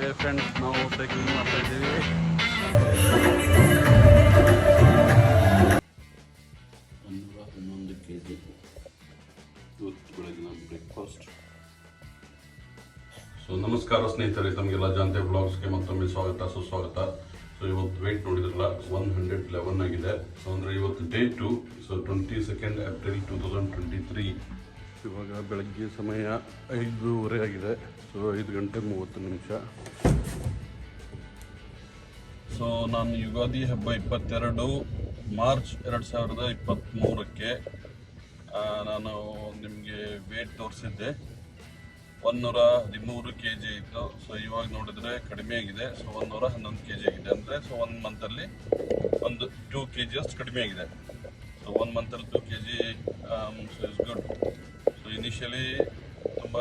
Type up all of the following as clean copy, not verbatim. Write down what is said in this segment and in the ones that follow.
Okay friends, ನಾವು cycling ಮಾಡ್ತಾ ಇದ್ದೀವಿ. 111 kg ಇವತ್ತು ಬೆಳಗಿನ ಬ್ರೇಕ್ಫಾಸ್ಟ್. ಸೊ ನಮಸ್ಕಾರ ಸ್ನೇಹಿತರೆ, ತಮಗೆಲ್ಲ ಜಾಂತೆ ಬ್ಲಾಗ್ಸ್ಗೆ ಮತ್ತೊಮ್ಮೆ ಸ್ವಾಗತ ಸುಸ್ವಾಗತ. ಸೊ ಇವತ್ತು ವೆಯ್ಟ್ ನೋಡಿದ್ರಲ್ಲ 111 ಆಗಿದೆ. ಸೊ ಅಂದರೆ ಇವತ್ತು ಡೇ 2. So 22 April 2023. ಇವಾಗ ಬೆಳಗ್ಗೆ ಸಮಯ 5:30 ಆಗಿದೆ. ಸೊ 5:30 ಸೊ ನಾನು ಯುಗಾದಿ ಹಬ್ಬ 22 ಮಾರ್ಚ್ 2023ಕ್ಕೆ ನಾನು ನಿಮಗೆ ವೇಟ್ ತೋರಿಸಿದ್ದೆ. 113 kg ಇತ್ತು. ಸೊ ಇವಾಗ ನೋಡಿದ್ರೆ ಕಡಿಮೆ ಆಗಿದೆ. ಸೊ 111 kg ಆಗಿದೆ. ಅಂದರೆ ಸೊ 1 ಮಂತಲ್ಲಿ ಒಂದು 2 kg ಅಷ್ಟು ಕಡಿಮೆ ಆಗಿದೆ. ಸೊ 1 ಮಂತಲ್ಲಿ 2 kg so is good. So initially ತುಂಬ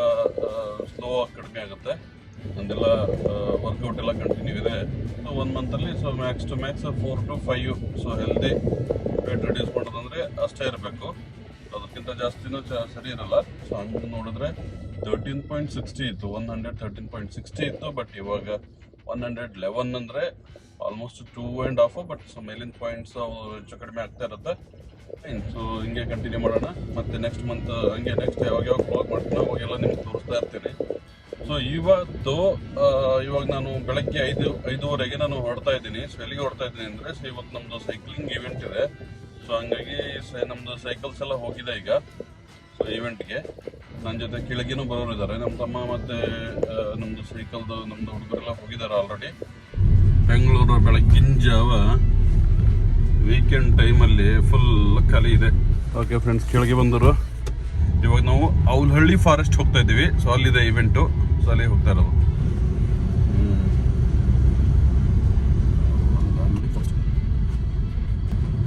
ಸ್ಲೋ ಆಗಿ ಕಡಿಮೆ ಆಗುತ್ತೆ. ನಂದೆಲ್ಲ ವರ್ಕೌಟ್ ಎಲ್ಲ ಕಂಟಿನ್ಯೂ ಇದೆ. ಸೊ 1 ಮಂತಲ್ಲಿ so max to max 4 to 5. So healthy weight reduce ಮಾಡೋದಂದರೆ ಅಷ್ಟೇ ಇರಬೇಕು. ಅದಕ್ಕಿಂತ ಜಾಸ್ತಿನೂ ಸರಿ ಇರಲ್ಲ. ಸೊ ಹಂಗೆ ನೋಡಿದ್ರೆ 13.60 ಇತ್ತು, 113.60 ಇತ್ತು. ಬಟ್ ಇವಾಗ 111 ಅಂದರೆ ಆಲ್ಮೋಸ್ಟ್ 2.5. ಬಟ್ ಸೊ ಮೇಲಿನ ಪಾಯಿಂಟ್ಸ್ ಹೆಚ್ಚು ಕಡಿಮೆ ಆಗ್ತಾ ಇರುತ್ತೆ. ಸೊ ಹಿಂಗೆ ಕಂಟಿನ್ಯೂ ಮಾಡೋಣ. ಮತ್ತು ನೆಕ್ಸ್ಟ್ ಮಂತ್ ಹಂಗೆ ನೆಕ್ಸ್ಟ್ ಯಾವಾಗ ಬ್ಲಾಗ್ ಮಾಡ್ತೀನಿ ಅವಾಗೆಲ್ಲ ನಿಮ್ಗೆ ತೋರಿಸ್ತಾ ಇರ್ತೀನಿ. ಸೊ ಇವಾಗ ನಾನು ಬೆಳಗ್ಗೆ 5:30ಗೆ ನಾನು ಹೊರಡ್ತಾ ಇದ್ದೀನಿ. ಸೊ ಎಲ್ಲಿಗೆ ಹೊರಡ್ತಾ ಇದ್ದೀನಿ ಅಂದರೆ, ಸೊ ಇವತ್ತು ನಮ್ಮದು ಸೈಕ್ಲಿಂಗ್ ಇವೆಂಟ್ ಇದೆ. ಸೊ ಹಂಗಾಗಿ ನಮ್ಮದು ಸೈಕಲ್ಸ್ ಎಲ್ಲ ಹೋಗಿದೆ ಈಗ. ಸೊ ಈವೆಂಟ್ಗೆ ನನ್ನ ಜೊತೆ ಕೆಳಗೇನೂ ಬರೋರು ಇದ್ದಾರೆ. ನಮ್ಮ ತಮ್ಮ ಮತ್ತು ನಮ್ಮದು ಸೈಕಲ್ದು ನಮ್ಮದು ಹುಡುಗರೆಲ್ಲ ಹೋಗಿದ್ದಾರೆ ಆಲ್ರೆಡಿ. ಬೆಂಗಳೂರು ಬೆಳಗ್ಗಿನ ಜಾವ ವೀಕೆಂಡ್ ಟೈಮಲ್ಲಿ ಫುಲ್ ಖಾಲಿ ಇದೆ. ಓಕೆ ಫ್ರೆಂಡ್ಸ್, ಕೆಳಗೆ ಬಂದರು. ಇವಾಗ ನಾವು ಔಲ್ಹಳ್ಳಿ ಫಾರೆಸ್ಟ್ ಹೋಗ್ತಾ ಇದ್ದೀವಿ. ಸೊ ಅಲ್ಲಿದೆ ಇವೆಂಟು. ಸೊ ಅಲ್ಲಿ ಹೋಗ್ತಾ ಇರೋದು.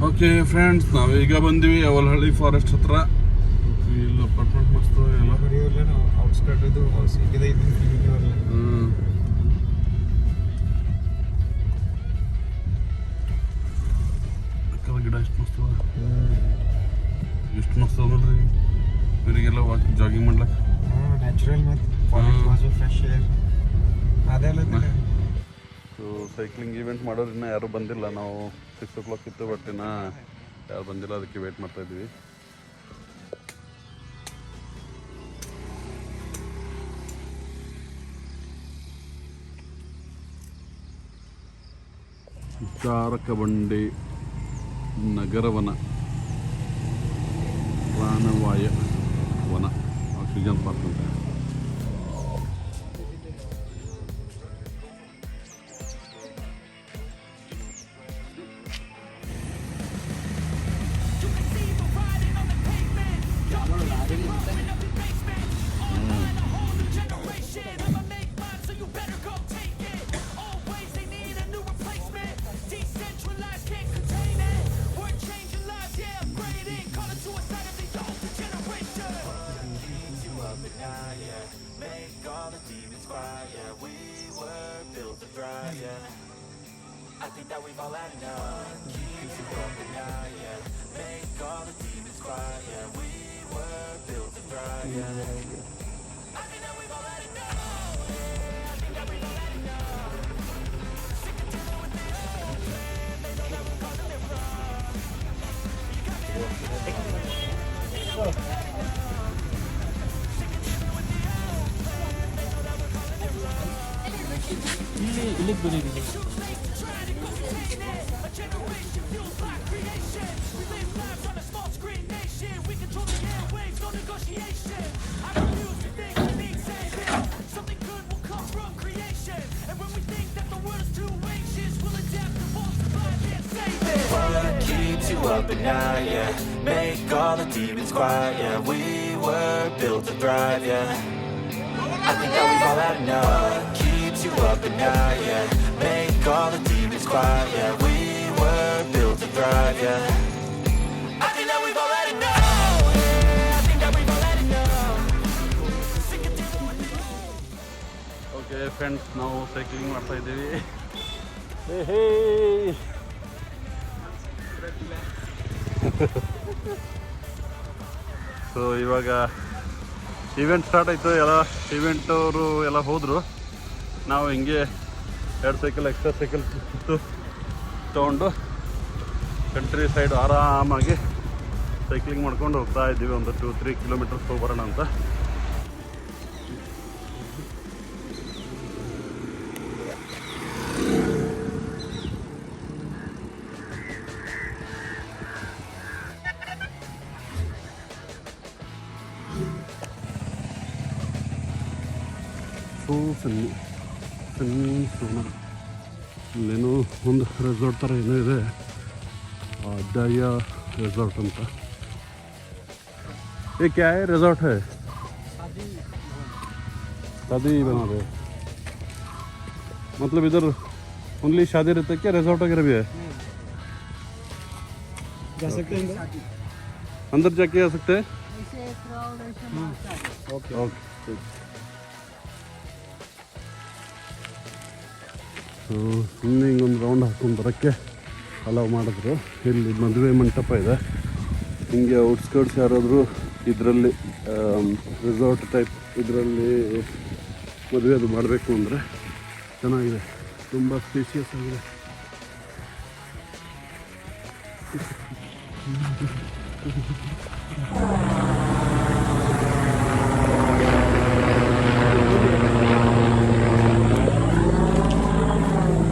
ಓಕೆ ಫ್ರೆಂಡ್ಸ್, ನಾವೀಗ ಬಂದಿವಿ ಔಲ್ಹಳ್ಳಿ ಫಾರೆಸ್ಟ್ ಹತ್ರ. ಇಲ್ಲ ಅಪಾರ್ಟ್ಮೆಂಟ್ ಮಸ್ತ್ ಎಲ್ಲ ಗಿಡ ಎಷ್ಟು ಮಸ್ತ್ ಎಷ್ಟು ಮಸ್ತ್ ಅದ ನೋಡ್ರಿ. ಇವರಿಗೆಲ್ಲ ಜಾಗಿಂಗ್ ಮಾಡ್ಲಕ್ಕೆ ನ್ಯಾಚುರಲ್ ಮತ್ತು ಫ್ರೆಶ್ ಏರ್ ಅದೆಲ್ಲ. ಸೊ ಸೈಕ್ಲಿಂಗ್ ಈವೆಂಟ್ ಮಾಡೋರು ಇನ್ನೂ ಯಾರೂ ಬಂದಿಲ್ಲ. ನಾವು 6 o'clock ಇತ್ತು, ಬಟ್ ಇನ್ನೂ ಯಾರು ಬಂದಿಲ್ಲ. ಅದಕ್ಕೆ ವೇಟ್ ಮಾಡ್ತಾ ಇದ್ದೀವಿ. ಚಾರಕಬಂಡಿ ನಗರವನ ಪ್ರಾಣವಾಯ ವನ ಆಕ್ಸಿಜನ್ ಪಾರ್ಕ್ ಅಂತ. I think that we've all had enough. Keep you up at night, yeah. Make all the demons quiet, yeah. We were built to thrive, yeah. I think that we've all had enough. I think that we've all had enough. Sick of dealing with the old man. They know that we're causing it wrong. You got me sick of dealing with the old man. They know that we're causing it wrong. A generation fueled by creation. We live lives on a small screen nation. We control the airwaves, no negotiation. I refuse to think we need saving. Something good will come from creation. And when we think that the world is too anxious, we'll adapt, evolve, survive, and save it. What keeps you up at night, yeah. Make all the demons quiet, yeah. We were built to thrive, yeah. I think that we've all had enough. Keeps you up at night, yeah. Make all the demons quiet, yeah. We were built to thrive, yeah. I think that we've all had enough. Yeah, I think that we've all had enough. Sick of dealing with the old. Okay friends, ನಾವು cycling ಮಾಡ್ತಾ ಇದ್ದೀವಿ. So ಇವಾಗ event start ಆಯಿತು. ಎಲ್ಲ event ಅವರು ಎಲ್ಲ ಹೋದರು. ನಾವು ಹಿಂಗೆ 2 ಸೈಕಲ್ ಎಕ್ಸ್ಟ್ರಾ ಸೈಕಲ್ ತೊಗೊಂಡು ಕಂಟ್ರಿ ಸೈಡ್ ಆರಾಮಾಗಿ ಸೈಕ್ಲಿಂಗ್ ಮಾಡ್ಕೊಂಡು ಹೋಗ್ತಾ ಇದ್ದೀವಿ. ಒಂದು 2-3 ಕಿಲೋಮೀಟರ್ಸ್ ಹೋಗ್ಬರೋಣ ಅಂತ. ಸೋನ ಇಲ್ಲೇನೋ ಒಂದು ರೆಸಾರ್ಟ್ ಥರ ಏನೋ ಇದೆ, ಡಾಯಾ ರೆಸಾರ್ಟ್ ಅಂತ. ये क्या है? रिजॉर्ट है, शादी बना रहे हैं। मतलब इधर ओनली शादी रहता है क्या? रिजॉर्ट वगैरह भी है? जा सकते हैं अंदर जाके आ सकते हैं? Okay okay. ಸೊ ಸುಮ್ಮನೆ ಹಿಂಗೊಂದು ರೌಂಡ್ ಹಾಕ್ಕೊಂಡು ಬರೋಕ್ಕೆ ಅಲೌ ಮಾಡಿದ್ರು. ಇಲ್ಲಿ ಮದುವೆ ಮಂಟಪ ಇದೆ. ಹಿಂಗೆ ಔಟ್ಸ್ಕರ್ಟ್ಸ್ ಯಾರಾದರೂ ಇದರಲ್ಲಿ ರೆಸಾರ್ಟ್ ಟೈಪ್ ಇದರಲ್ಲಿ ಮದುವೆ ಅದು ಮಾಡಬೇಕು ಅಂದರೆ ಚೆನ್ನಾಗಿದೆ, ತುಂಬ ಸ್ಪೇಷಿಯಸ್ ಆಗಿದೆ.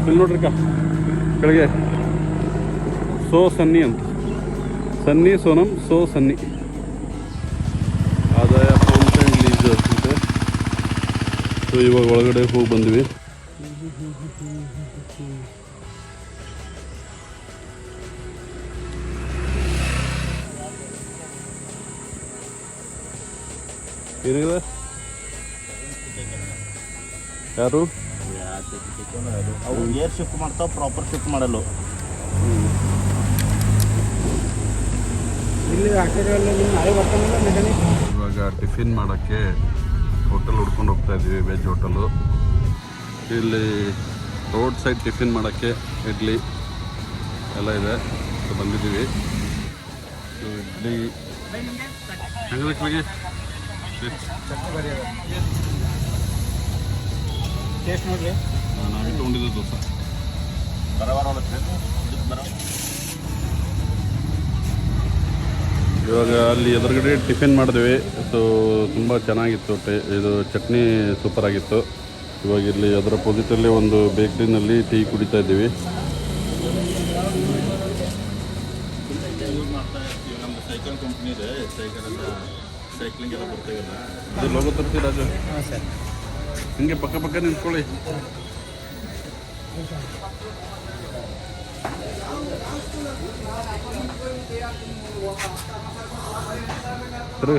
ಇಲ್ಲಿ ನೋಡ್ರಿ ಕೆಳಗೆ ಸೋ ಸನ್ನಿ ಅಂತ, ಸನ್ನಿ ಸೋನಮ್ ಸೋ ಸನ್ನಿ ಆದಾಯ ಫೌಂಟೇನ್ ಲೀಸ್ ಅಂತೆ. ಸೊ ಇವಾಗ ಒಳಗಡೆ ಹೋಗಿ ಬಂದ್ವಿ. ಏನಿದೆ? ಯಾರು ಅವು ಏರ್ ಶಿಫ್ಟ್ ಮಾಡ್ತಾವೆ, ಪ್ರಾಪರ್ ಶಿಫ್ಟ್ ಮಾಡಲು. ಇಲ್ಲಿ ನಾಳೆ ಬರ್ತಾನಲ್ಲ ಮೆಕ್ಯಾನಿಕ್. ಇವಾಗ ಟಿಫಿನ್ ಮಾಡೋಕ್ಕೆ ಹೋಟೆಲ್ ಹುಡ್ಕೊಂಡು ಹೋಗ್ತಾ ಇದ್ದೀವಿ, ವೆಜ್ ಹೋಟೆಲು. ಇಲ್ಲಿ ರೋಡ್ ಸೈಡ್ ಟಿಫಿನ್ ಮಾಡೋಕ್ಕೆ ಇಡ್ಲಿ ಎಲ್ಲ ಇದೆ. ಸೊ ಬಂದಿದ್ದೀವಿ. ಸೊ ಇಡ್ಲಿ ಹೆಂಗಲಿಕ್ಕೆ ಟೇಸ್ಟ್ ನೋಡ್ರಿ. ನಾವೇ ತೊಗೊಂಡಿದ್ದು ದೋಸೆ. ಇವಾಗ ಅಲ್ಲಿ ಎದುರುಗಡೆ ಟಿಫಿನ್ ಮಾಡಿದ್ವಿ. ಸೊ ತುಂಬ ಚೆನ್ನಾಗಿತ್ತು. ಇದು ಚಟ್ನಿ ಸೂಪರ್ ಆಗಿತ್ತು. ಇವಾಗ ಇಲ್ಲಿ ಅದರ ಅಪೋಸಿಟಲ್ಲಿ ಒಂದು ಬೇಕ್ರಿನಲ್ಲಿ ಟೀ ಕುಡಿತಾ ಇದ್ದೀವಿ. ನಮ್ಮ ಸೈಕಲ್ ಕಂಪ್ನಿ ಇದೆ, ಸೈಕ್ಲಿಂಗ್ ಎಲ್ಲ ಬರ್ತಾಯಿಲ್ಲ. ಇದು ಲೋಗೋ ತರಿಸಿ ರಾಜು. ಹಾಂ ಸರ್. ಹಿಂಗೆ ಪಕ್ಕ ಪಕ್ಕ ನಿಂತ್ಕೊಳ್ಳಿ. ಸರಿ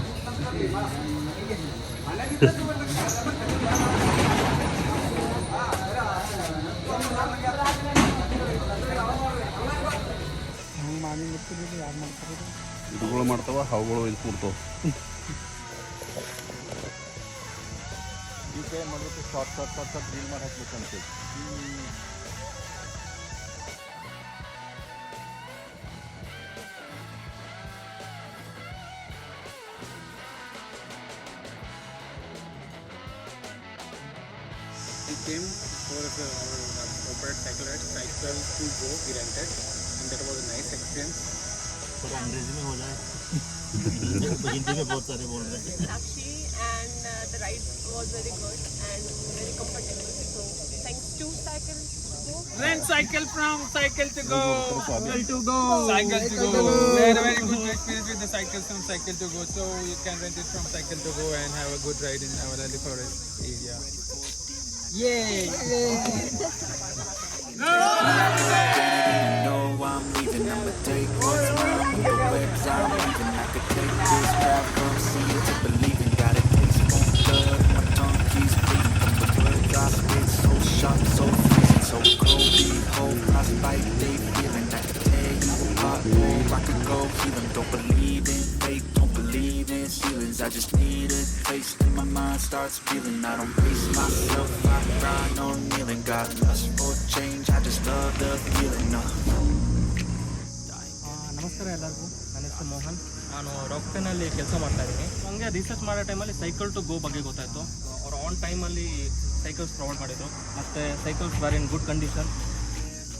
ಇದುಗಳು ಮಾಡ್ತಾವ, ಹಾವುಗಳು ಇದ್ಬಿಡ್ತಾವ. ಈ ಕೈ ಮಾಡಿಬಿಟ್ಟು ಶಾರ್ಟ್ ಡೀಲ್ ಮಾಡಿ ಹಾಕ್ಬೇಕಂತ. We came for operate cycle to go we rented, and that was a nice experience. थोड़ा अंग्रेजी में हो जाए. हिंदी में बहुत सारे बोल रहे हैं. Sakshi, and the ride was very good and very comfortable. So thanks to Cycle to Go. Rent cycle from Cycle to Go. Cycle to Go. Cycle to Go. Very good experience with the cycles from Cycle to Go. So you can rent it from Cycle to Go and have a good ride in our Valley Forest area. Yay! know I'm leaving, I'ma take what's mine. The webs I'm leaving, I could take this path from seeing to believing. Got it taste on blood, my tongue keeps bleeding. From the words I spit, so sharp, so freezing, so cold. Behold, my spite, they feeling. I could tear you apart, I could go healing. Don't believe in fate, don't believe in ceilings. I just need a taste and my mind starts feeling. I don't pace myself, I grind on kneeling. Got lust for change, I just love the feeling. ನಮಸ್ಕಾರ ಎಲ್ಲರಿಗೂ. ನನ್ನ ಹೆಸರು ಮೋಹನ್. ನಾನು ರಾಕ್ಟನಲ್ಲಿ ಕೆಲಸ ಮಾಡ್ತಾ ಇದ್ದೀನಿ. ನನಗೆ research ಮಾಡೋ ಟೈಮಲ್ಲಿ ಸೈಕಲ್ ಟು ಗೋ ಬಗ್ಗೆ ಗೊತ್ತಾಯಿತು. ಅವ್ರು ಆನ್ ಟೈಮಲ್ಲಿ ಸೈಕಲ್ಸ್ ಪ್ರೊವೈಡ್ ಮಾಡಿದ್ರು, ಮತ್ತು cycles were in good condition.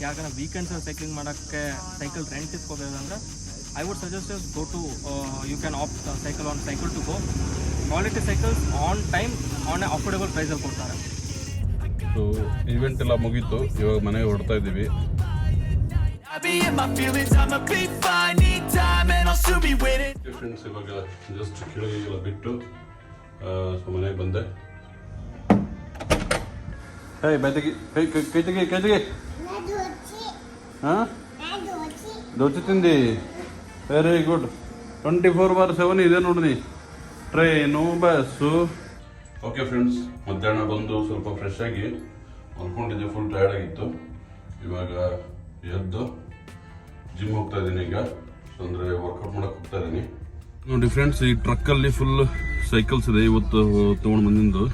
ಯಾಕಂದರೆ ವೀಕೆಂಡ್ಸಲ್ಲಿ ಸೈಕ್ಲಿಂಗ್ ಮಾಡೋಕ್ಕೆ ಸೈಕಲ್ ರೆಂಟ್ ಇಸ್ಕೋಬೇಕಂದ್ರೆ I would suggest go to you can app cycle on cycle to go. Quality cycles on time on affordable ಪ್ರೈಸಲ್ಲಿ ಕೊಡ್ತಾರೆ. ಸೊ ಇವೆಂಟ್ ಎಲ್ಲ ಮುಗೀತು, ಇವಾಗ ಮನೆಗೆ ಹೊರಡ್ತಾ ಇದ್ದೀವಿ. ಫ್ರೆಂಡ್ಸ್ ಇವಾಗ ಜಸ್ಟ್ ಕೆಳಗೆಲ್ಲ ಬಿಟ್ಟು ಸೊ ಮನೆಗೆ ಬಂದೆ. ಹೇ ಬೈ ತೆಗಿ, ಕೈ ತೆಗಿ. ಹಾಂ ದೋಚಿ ತಿಂದಿ, ವೆರಿ ಗುಡ್. 24/7 ಇದೆ ನೋಡ್ರಿ, ಟ್ರೈನು ಬಸ್ಸು. ಓಕೆ ಫ್ರೆಂಡ್ಸ್, ಮಧ್ಯಾಹ್ನ ಬಂದು ಸ್ವಲ್ಪ ಫ್ರೆಶ್ ಆಗಿ ಮಲ್ಕೊಂಡಿದ್ದೆ, ಫುಲ್ ಟಯರ್ಡ್ ಆಗಿತ್ತು. ಇವಾಗ ಎದ್ದು ಜಿಮ್ ಹೋಗ್ತಾ ಇದ್ದೀನಿ ಈಗ, ಅಂದರೆ ವರ್ಕೌಟ್ ಮಾಡಕ್ಕೆ ಹೋಗ್ತಾ ಇದ್ದೀನಿ. ನೋಡಿ ಫ್ರೆಂಡ್ಸ್, ಈ ಟ್ರಕ್ಕಲ್ಲಿ ಫುಲ್ ಸೈಕಲ್ಸ್ ಇದೆ. ಇವತ್ತು ತೊಗೊಂಡು ಬಂದಿಂದು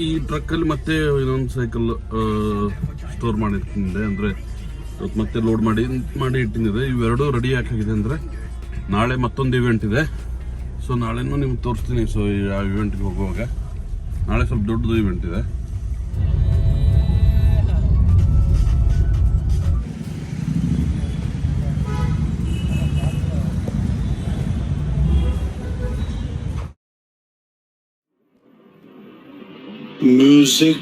ಈ ಟ್ರಕ್ಕಲ್ಲಿ ಮತ್ತೆ ಇನ್ನೊಂದು ಸೈಕಲ್ ಸ್ಟೋರ್ ಮಾಡಿಟ್ಟಿದ್ದೆ, ಅಂದರೆ ಇವತ್ತು ಮತ್ತೆ ಲೋಡ್ ಮಾಡಿ ಇಟ್ಟಿದ್ದೆ. ಇವೆರಡೂ ರೆಡಿ ಹಾಕಿದೆ. ಅಂದರೆ ನಾಳೆ ಮತ್ತೊಂದು ಇವೆಂಟ್ ಇದೆ, ಸೊ ನಾಳೆನೂ ನಿಮ್ಗೆ ತೋರಿಸ್ತೀನಿ. ಸೊ ಆ ಇವೆಂಟ್ಗೆ ಹೋಗುವಾಗ ನಾಳೆ ಸ್ವಲ್ಪ ದೊಡ್ಡದು ಇವೆಂಟ್ ಇದೆ. Music.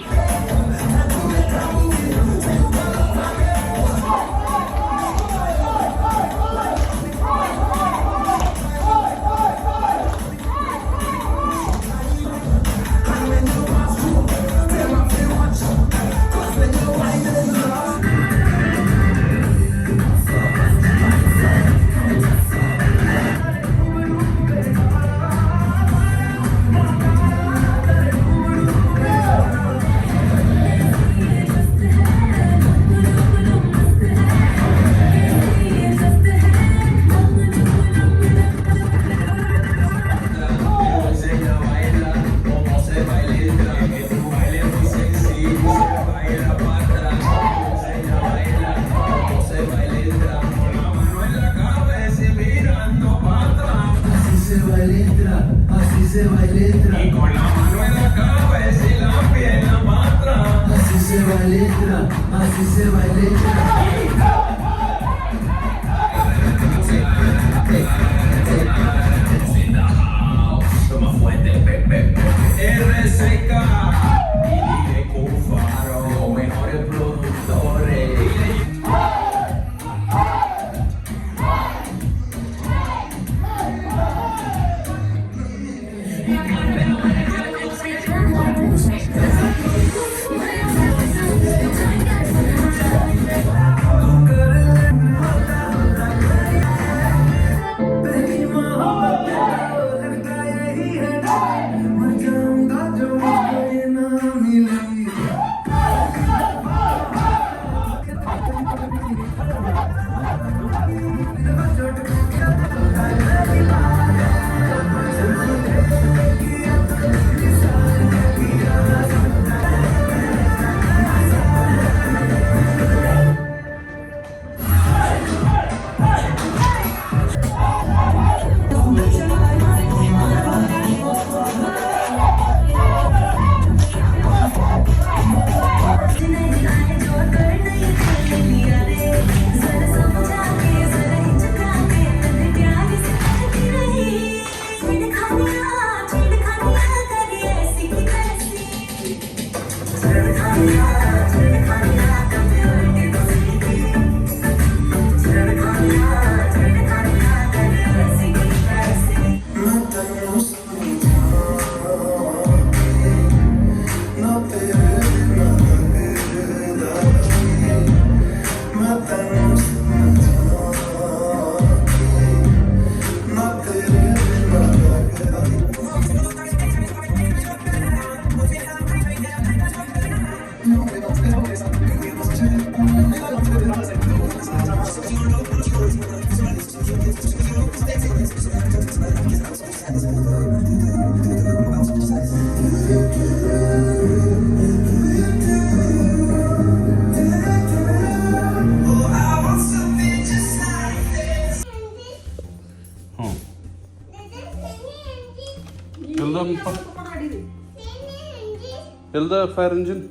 ಎಲ್ದ ಫೈರ್ ಇಂಜಿನ್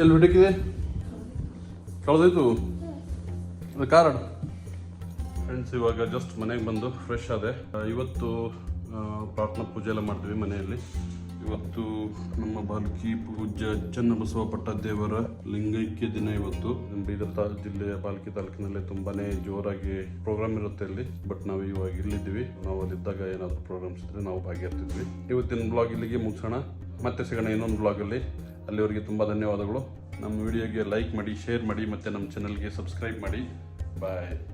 ಎಲ್ಲಿ ಬಿಡಕ್ಕಿದೆ ಕಳೆದೋಯ್ತು ಅದು ಕಾರ್ಡ್. ಫ್ರೆಂಡ್ಸ್ ಇವಾಗ ಜಸ್ಟ್ ಮನೆಗೆ ಬಂದು ಫ್ರೆಶ್ ಆದೆ. ಇವತ್ತು ಪ್ರಾರ್ಥನಾ ಪೂಜೆ ಎಲ್ಲ ಮಾಡ್ತೀವಿ ಮನೆಯಲ್ಲಿ. ಇವತ್ತು ನಮ್ಮ ಬಾಲ್ಕಿ ಪೂಜ್ಯ ಚನ್ನಬಸವ ಪಟ್ಟದೇವರ ಲಿಂಗೈಕ್ಯ ದಿನ. ಇವತ್ತು ನಮ್ಮ ಬೀದರ್ ಜಿಲ್ಲೆಯ ಬಾಲ್ಕಿ ತಾಲೂಕಿನಲ್ಲಿ ತುಂಬಾನೇ ಜೋರಾಗಿ ಪ್ರೋಗ್ರಾಮ್ ಇರುತ್ತೆ ಅಲ್ಲಿ. ಬಟ್ ನಾವು ಇವಾಗ ಇಲ್ಲಿದ್ದೀವಿ. ನಾವು ಅಲ್ಲಿದ್ದಾಗ ಏನಾದರೂ ಪ್ರೋಗ್ರಾಮ್ಸ್ ಇದ್ರೆ ನಾವು ಭಾಗಿಯಾಗ್ತಿದ್ವಿ. ಇವತ್ತಿನ ಬ್ಲಾಗ್ ಇಲ್ಲಿಗೆ ಮುಗಿಸೋಣ. ಮತ್ತೆ ಸಿಗೋಣ ಇನ್ನೊಂದು ಬ್ಲಾಗಲ್ಲಿ. ಅಲ್ಲಿವರೆಗೆ ತುಂಬ ಧನ್ಯವಾದಗಳು. ನಮ್ಮ ವಿಡಿಯೋಗೆ ಲೈಕ್ ಮಾಡಿ, ಶೇರ್ ಮಾಡಿ, ಮತ್ತು ನಮ್ಮ ಚಾನಲ್ಗೆ ಸಬ್ಸ್ಕ್ರೈಬ್ ಮಾಡಿ. ಬಾಯ್.